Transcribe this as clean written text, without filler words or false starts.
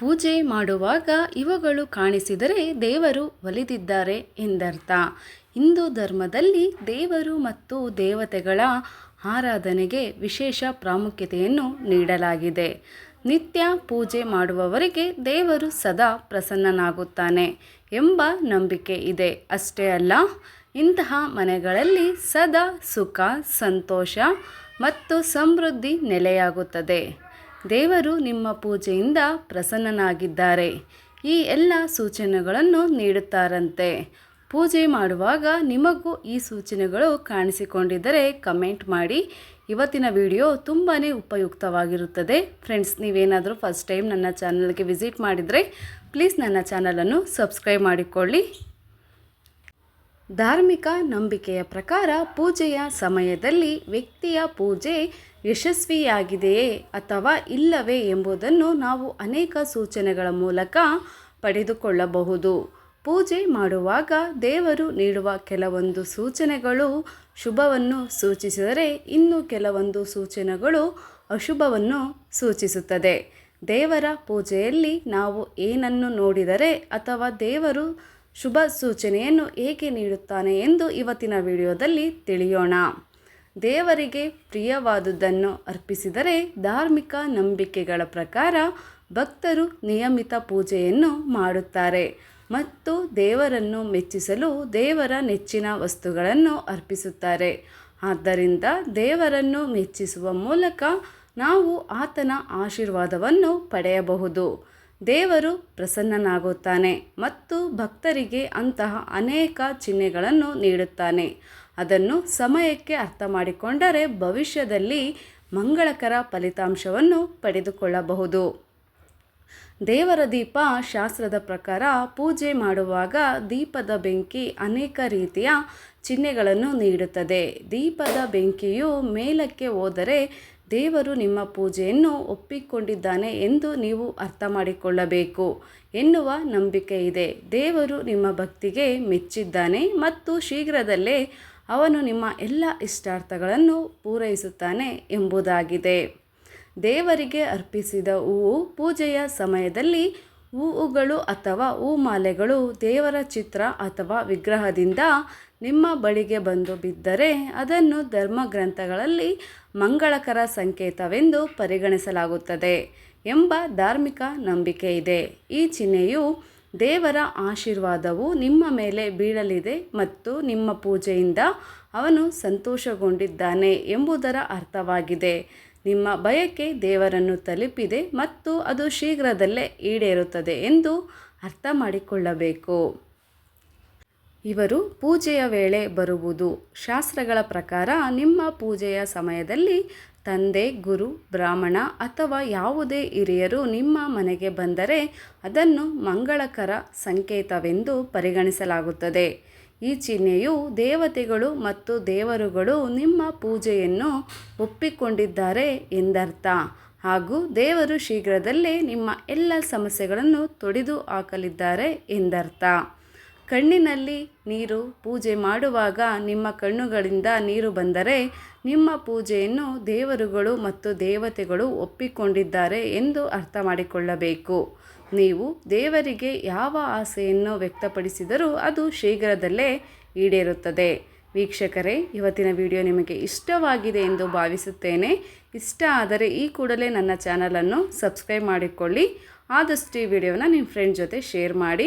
ಪೂಜೆ ಮಾಡುವಾಗ ಇವುಗಳು ಕಾಣಿಸಿದರೆ ದೇವರು ಒಲಿದಿದ್ದಾರೆ ಎಂದರ್ಥ. ಹಿಂದೂ ಧರ್ಮದಲ್ಲಿ ದೇವರು ಮತ್ತು ದೇವತೆಗಳ ಆರಾಧನೆಗೆ ವಿಶೇಷ ಪ್ರಾಮುಖ್ಯತೆಯನ್ನು ನೀಡಲಾಗಿದೆ. ನಿತ್ಯ ಪೂಜೆ ಮಾಡುವವರಿಗೆ ದೇವರು ಸದಾ ಪ್ರಸನ್ನನಾಗುತ್ತಾನೆ ಎಂಬ ನಂಬಿಕೆ ಇದೆ. ಅಷ್ಟೇ ಅಲ್ಲ, ಇಂತಹ ಮನೆಗಳಲ್ಲಿ ಸದಾ ಸುಖ, ಸಂತೋಷ ಮತ್ತು ಸಮೃದ್ಧಿ ನೆಲೆಯಾಗುತ್ತದೆ. ದೇವರು ನಿಮ್ಮ ಪೂಜೆಯಿಂದ ಪ್ರಸನ್ನನಾಗಿದ್ದಾರೆ. ಈ ಎಲ್ಲ ಸೂಚನೆಗಳನ್ನು ನೀಡುತ್ತಾರಂತೆ. ಪೂಜೆ ಮಾಡುವಾಗ ನಿಮಗೂ ಈ ಸೂಚನೆಗಳು ಕಾಣಿಸಿಕೊಂಡಿದ್ದರೆ ಕಮೆಂಟ್ ಮಾಡಿ. ಇವತ್ತಿನ ವಿಡಿಯೋ ತುಂಬಾ ಉಪಯುಕ್ತವಾಗಿರುತ್ತದೆ. ಫ್ರೆಂಡ್ಸ್, ನೀವೇನಾದರೂ ಫಸ್ಟ್ ಟೈಮ್ ನನ್ನ ಚಾನಲ್ಗೆ ವಿಸಿಟ್ ಮಾಡಿದರೆ ಪ್ಲೀಸ್ ನನ್ನ ಚಾನಲನ್ನು ಸಬ್ಸ್ಕ್ರೈಬ್ ಮಾಡಿಕೊಳ್ಳಿ. ಧಾರ್ಮಿಕ ನಂಬಿಕೆಯ ಪ್ರಕಾರ ಪೂಜೆಯ ಸಮಯದಲ್ಲಿ ವ್ಯಕ್ತಿಯ ಪೂಜೆ ಯಶಸ್ವಿಯಾಗಿದೆಯೇ ಅಥವಾ ಇಲ್ಲವೇ ಎಂಬುದನ್ನು ನಾವು ಅನೇಕ ಸೂಚನೆಗಳ ಮೂಲಕ ಪಡೆದುಕೊಳ್ಳಬಹುದು. ಪೂಜೆ ಮಾಡುವಾಗ ದೇವರು ನೀಡುವ ಕೆಲವೊಂದು ಸೂಚನೆಗಳು ಶುಭವನ್ನು ಸೂಚಿಸಿದರೆ ಇನ್ನು ಕೆಲವೊಂದು ಸೂಚನೆಗಳು ಅಶುಭವನ್ನು ಸೂಚಿಸುತ್ತದೆ. ದೇವರ ಪೂಜೆಯಲ್ಲಿ ನಾವು ಏನನ್ನು ನೋಡಿದರೆ ಅಥವಾ ದೇವರು ಶುಭ ಸೂಚನೆಯನ್ನು ಏಕೆ ನೀಡುತ್ತಾನೆ ಎಂದು ಇವತ್ತಿನ ವಿಡಿಯೋದಲ್ಲಿ ತಿಳಿಯೋಣ. ದೇವರಿಗೆ ಪ್ರಿಯವಾದುದನ್ನು ಅರ್ಪಿಸಿದರೆ ಧಾರ್ಮಿಕ ನಂಬಿಕೆಗಳ ಪ್ರಕಾರ ಭಕ್ತರು ನಿಯಮಿತ ಪೂಜೆಯನ್ನು ಮಾಡುತ್ತಾರೆ ಮತ್ತು ದೇವರನ್ನು ಮೆಚ್ಚಿಸಲು ದೇವರ ನೆಚ್ಚಿನ ವಸ್ತುಗಳನ್ನು ಅರ್ಪಿಸುತ್ತಾರೆ. ಆದ್ದರಿಂದ ದೇವರನ್ನು ಮೆಚ್ಚಿಸುವ ಮೂಲಕ ನಾವು ಆತನ ಆಶೀರ್ವಾದವನ್ನು ಪಡೆಯಬಹುದು. ದೇವರು ಪ್ರಸನ್ನನಾಗುತ್ತಾನೆ ಮತ್ತು ಭಕ್ತರಿಗೆ ಅಂತಹ ಅನೇಕ ಚಿಹ್ನೆಗಳನ್ನು ನೀಡುತ್ತಾನೆ. ಅದನ್ನು ಸಮಯಕ್ಕೆ ಅರ್ಥ ಮಾಡಿಕೊಂಡರೆ ಭವಿಷ್ಯದಲ್ಲಿ ಮಂಗಳಕರ ಫಲಿತಾಂಶವನ್ನು ಪಡೆದುಕೊಳ್ಳಬಹುದು. ದೇವರ ದೀಪ ಶಾಸ್ತ್ರದ ಪ್ರಕಾರ ಪೂಜೆ ಮಾಡುವಾಗ ದೀಪದ ಬೆಂಕಿ ಅನೇಕ ರೀತಿಯ ಚಿಹ್ನೆಗಳನ್ನು ನೀಡುತ್ತದೆ. ದೀಪದ ಬೆಂಕಿಯು ಮೇಲಕ್ಕೆ ಹೋದರೆ ದೇವರು ನಿಮ್ಮ ಪೂಜೆಯನ್ನು ಒಪ್ಪಿಕೊಂಡಿದ್ದಾನೆ ಎಂದು ನೀವು ಅರ್ಥ ಮಾಡಿಕೊಳ್ಳಬೇಕು ಎನ್ನುವ ನಂಬಿಕೆ ಇದೆ. ದೇವರು ನಿಮ್ಮ ಭಕ್ತಿಗೆ ಮೆಚ್ಚಿದ್ದಾನೆ ಮತ್ತು ಶೀಘ್ರದಲ್ಲೇ ಅವನು ನಿಮ್ಮ ಎಲ್ಲ ಇಷ್ಟಾರ್ಥಗಳನ್ನು ಪೂರೈಸುತ್ತಾನೆ ಎಂಬುದಾಗಿದೆ. ದೇವರಿಗೆ ಅರ್ಪಿಸಿದ ಹೂವು ಪೂಜೆಯ ಸಮಯದಲ್ಲಿ ಹೂವುಗಳು ಅಥವಾ ಹೂಮಾಲೆಗಳು ದೇವರ ಚಿತ್ರ ಅಥವಾ ವಿಗ್ರಹದಿಂದ ನಿಮ್ಮ ಬಳಿಗೆ ಬಂದು ಬಿದ್ದರೆ ಅದನ್ನು ಧರ್ಮಗ್ರಂಥಗಳಲ್ಲಿ ಮಂಗಳಕರ ಸಂಕೇತವೆಂದು ಪರಿಗಣಿಸಲಾಗುತ್ತದೆ ಎಂಬ ಧಾರ್ಮಿಕ ನಂಬಿಕೆ ಇದೆ. ಈ ಚಿಹ್ನೆಯು ದೇವರ ಆಶೀರ್ವಾದವು ನಿಮ್ಮ ಮೇಲೆ ಬೀಳಲಿದೆ ಮತ್ತು ನಿಮ್ಮ ಪೂಜೆಯಿಂದ ಅವನು ಸಂತೋಷಗೊಂಡಿದ್ದಾನೆ ಎಂಬುದರ ಅರ್ಥವಾಗಿದೆ. ನಿಮ್ಮ ಬಯಕೆ ದೇವರನ್ನು ತಲುಪಿದೆ ಮತ್ತು ಅದು ಶೀಘ್ರದಲ್ಲೇ ಈಡೇರುತ್ತದೆ ಎಂದು ಅರ್ಥ ಮಾಡಿಕೊಳ್ಳಬೇಕು. ಇವರು ಪೂಜೆಯ ವೇಳೆ ಬರುವುದು. ಶಾಸ್ತ್ರಗಳ ಪ್ರಕಾರ ನಿಮ್ಮ ಪೂಜೆಯ ಸಮಯದಲ್ಲಿ ತಂದೆ, ಗುರು, ಬ್ರಾಹ್ಮಣ ಅಥವಾ ಯಾವುದೇ ಹಿರಿಯರು ನಿಮ್ಮ ಮನೆಗೆ ಬಂದರೆ ಅದನ್ನು ಮಂಗಳಕರ ಸಂಕೇತವೆಂದು ಪರಿಗಣಿಸಲಾಗುತ್ತದೆ. ಈ ಚಿಹ್ನೆಯು ದೇವತೆಗಳು ಮತ್ತು ದೇವರುಗಳು ನಿಮ್ಮ ಪೂಜೆಯನ್ನು ಒಪ್ಪಿಕೊಂಡಿದ್ದಾರೆ ಎಂದರ್ಥ ಹಾಗೂ ದೇವರು ಶೀಘ್ರದಲ್ಲೇ ನಿಮ್ಮ ಎಲ್ಲ ಸಮಸ್ಯೆಗಳನ್ನು ತೊಡೆದು ಹಾಕಲಿದ್ದಾರೆ ಎಂದರ್ಥ. ಕಣ್ಣಿನಲ್ಲಿ ನೀರು ಪೂಜೆ ಮಾಡುವಾಗ ನಿಮ್ಮ ಕಣ್ಣುಗಳಿಂದ ನೀರು ಬಂದರೆ ನಿಮ್ಮ ಪೂಜೆಯನ್ನು ದೇವರುಗಳು ಮತ್ತು ದೇವತೆಗಳು ಒಪ್ಪಿಕೊಂಡಿದ್ದಾರೆ ಎಂದು ಅರ್ಥ ಮಾಡಿಕೊಳ್ಳಬೇಕು. ನೀವು ದೇವರಿಗೆ ಯಾವ ಆಸೆಯನ್ನು ವ್ಯಕ್ತಪಡಿಸಿದರೂ ಅದು ಶೀಘ್ರದಲ್ಲೇ ಈಡೇರುತ್ತದೆ. ವೀಕ್ಷಕರೇ, ಇವತ್ತಿನ ವಿಡಿಯೋ ನಿಮಗೆ ಇಷ್ಟವಾಗಿದೆ ಎಂದು ಭಾವಿಸುತ್ತೇನೆ. ಇಷ್ಟ ಆದರೆ ಈ ಕೂಡಲೇ ನನ್ನ ಚಾನಲನ್ನು ಸಬ್ಸ್ಕ್ರೈಬ್ ಮಾಡಿಕೊಳ್ಳಿ. ಆದಷ್ಟು ಈ ವಿಡಿಯೋನ ನಿಮ್ಮ ಫ್ರೆಂಡ್ ಜೊತೆ ಶೇರ್ ಮಾಡಿ.